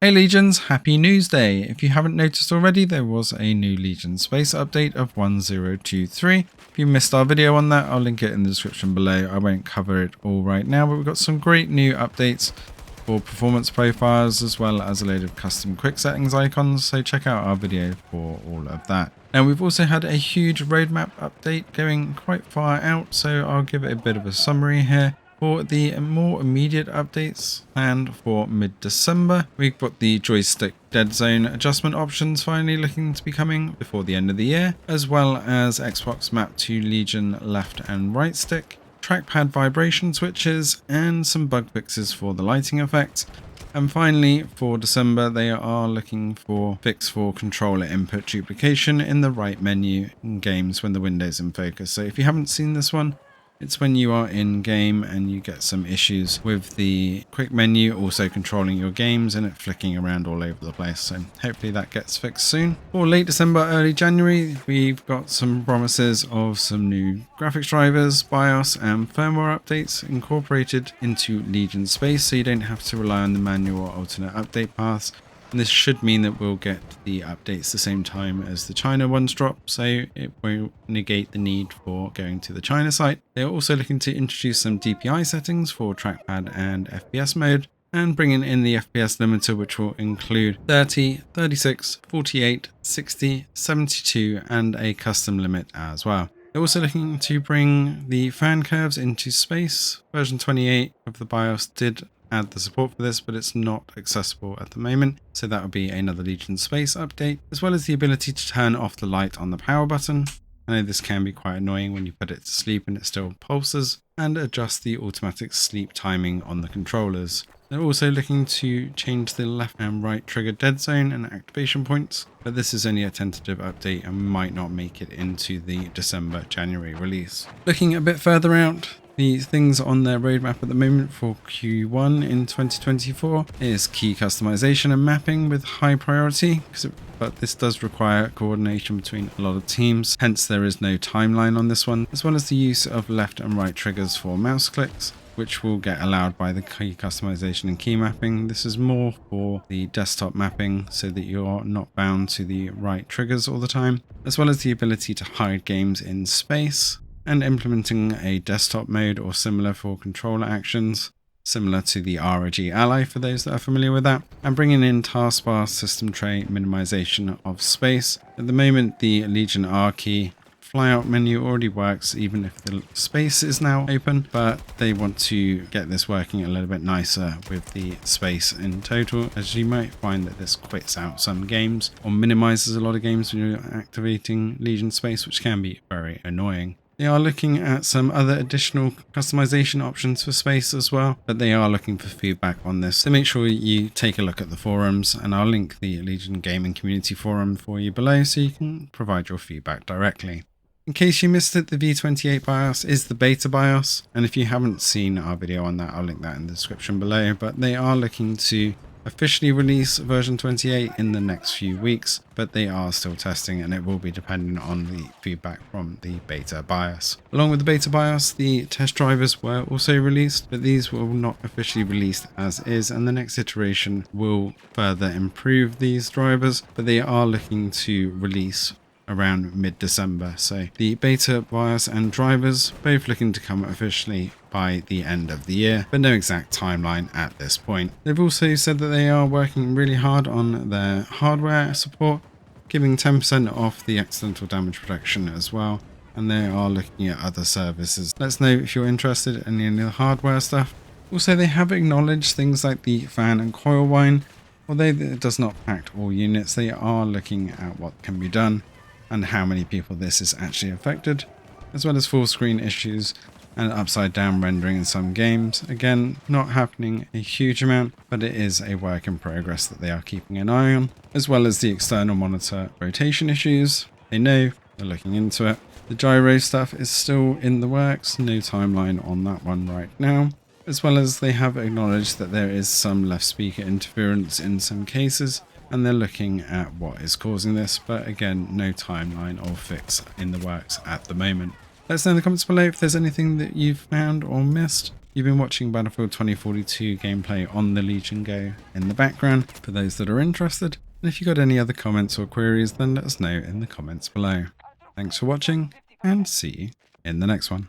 Hey Legions, happy news day! If you haven't noticed already, there was a new Legion Space update of 1023. If you missed our video on that, I'll link it in the description below. I won't cover it all right now, but we've got some great new updates for performance profiles as well as a load of custom quick settings icons, so check out our video for all of that. Now we've also had a huge roadmap update going quite far out, so I'll give it a bit of a summary here. For the more immediate updates planned for mid-December, we've got the joystick dead zone adjustment options finally looking to be coming before the end of the year, as well as Xbox map to Legion left and right stick, trackpad vibration switches, and some bug fixes for the lighting effect. And finally, for December, they are looking for fix for controller input duplication in the right menu in games when the window's in focus. So if you haven't seen this one, it's when you are in game and you get some issues with the quick menu also controlling your games and it flicking around all over the place. So hopefully that gets fixed soon. For late December, early January, we've got some promises of some new graphics drivers, BIOS and firmware updates incorporated into Legion Space, so you don't have to rely on the manual or alternate update paths. And this should mean that we'll get the updates the same time as the China ones drop, so it won't negate the need for going to the China site. They're also looking to introduce some DPI settings for trackpad and FPS mode, and bringing in the FPS limiter, which will include 30, 36, 48, 60, 72, and a custom limit as well. They're also looking to bring the fan curves into space. Version 28 of the BIOS did add the support for this, but it's not accessible at the moment, so that would be another Legion Space update, as well as the ability to turn off the light on the power button. I know this can be quite annoying when you put it to sleep and it still pulses, and adjust the automatic sleep timing on the controllers. They're also looking to change the left and right trigger dead zone and activation points, but this is only a tentative update and might not make it into the December-January release. Looking a bit further out, the things on their roadmap at the moment for Q1 in 2024 is key customization and mapping with high priority, but this does require coordination between a lot of teams, hence there is no timeline on this one, as well as the use of left and right triggers for mouse clicks, which will get allowed by the key customization and key mapping. This is more for the desktop mapping so that you're not bound to the right triggers all the time, as well as the ability to hide games in space, and implementing a desktop mode or similar for controller actions, similar to the ROG Ally for those that are familiar with that, and bringing in taskbar system tray minimization of space. At the moment, the Legion R key flyout menu already works even if the space is now open, but they want to get this working a little bit nicer with the space in total, as you might find that this quits out some games or minimizes a lot of games when you're activating Legion Space, which can be very annoying. They are looking at some other additional customization options for space as well, but they are looking for feedback on this. So make sure you take a look at the forums, and I'll link the Legion Gaming Community Forum for you below so you can provide your feedback directly. In case you missed it, the V28 BIOS is the beta BIOS, and if you haven't seen our video on that, I'll link that in the description below, but they are looking to officially release version 28 in the next few weeks, but they are still testing and it will be dependent on the feedback from the beta BIOS. Along with the beta BIOS, the test drivers were also released, but these will not officially released as is, and the next iteration will further improve these drivers, but they are looking to release around mid-December. So the beta BIOS and drivers both looking to come officially by the end of the year, but no exact timeline at this point. They've also said that they are working really hard on their hardware support, giving 10% off the accidental damage protection as well, and they are looking at other services. Let us know if you're interested in any of the hardware stuff. Also, they have acknowledged things like the fan and coil whine. Although it does not pack all units, they are looking at what can be done and how many people this is actually affected, as well as full screen issues and upside down rendering in some games. Again, not happening a huge amount, but it is a work in progress that they are keeping an eye on, as well as the external monitor rotation issues. They know, they're looking into it. The gyro stuff is still in the works, no timeline on that one right now, as well as they have acknowledged that there is some left speaker interference in some cases, and they're looking at what is causing this, but again, no timeline or fix in the works at the moment. Let us know in the comments below if there's anything that you've found or missed. You've been watching Battlefield 2042 gameplay on the Legion Go in the background for those that are interested. And if you've got any other comments or queries, then let us know in the comments below. Thanks for watching, and see you in the next one.